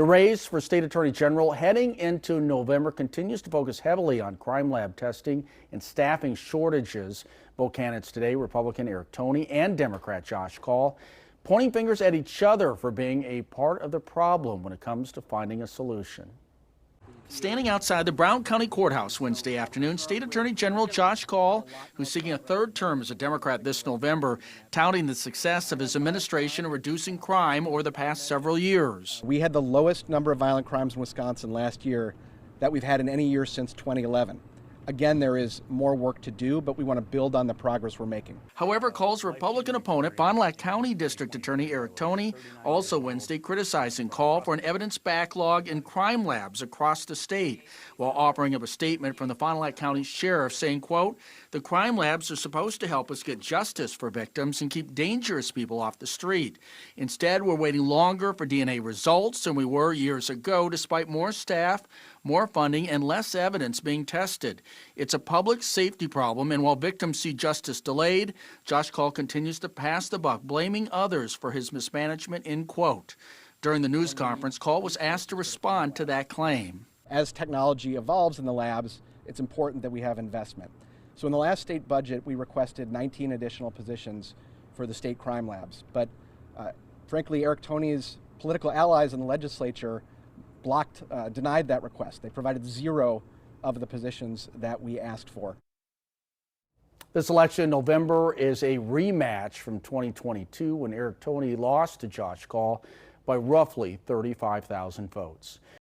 The race for state attorney general heading into November continues to focus heavily on crime lab testing and staffing shortages. Both candidates today, Republican Eric Toney and Democrat Josh Kaul, pointing fingers at each other for being a part of the problem when it comes to finding a solution. Standing outside the Brown County Courthouse Wednesday afternoon, State Attorney General Josh Kaul, who's seeking a third term as a Democrat this November, touting the success of his administration in reducing crime over the past several years. We had the lowest number of violent crimes in Wisconsin last year that we've had in any year since 2011. Again, there is more work to do, but we want to build on the progress we're making. However, Kaul's Republican opponent, Fond du Lac County District Attorney Eric Toney, also Wednesday criticizing Kaul for an evidence backlog in crime labs across the state, while offering up a statement from the Fond du Lac County Sheriff saying, quote, "The crime labs are supposed to help us get justice for victims and keep dangerous people off the street. Instead, we're waiting longer for DNA results than we were years ago, despite more staff, more funding, and less evidence being tested. It's a public safety problem, and while victims see justice delayed, Josh Kaul continues to pass the buck, blaming others for his mismanagement," end quote. During the news conference, Kaul was asked to respond to that claim. As technology evolves in the labs, it's important that we have investment. So in the last state budget, we requested 19 additional positions for the state crime labs. But frankly, Eric Toney's political allies in the legislature denied that request. They provided 0 of the positions that we asked for. This election in November is a rematch from 2022 when Eric Toney lost to Josh Kaul by roughly 35,000 votes.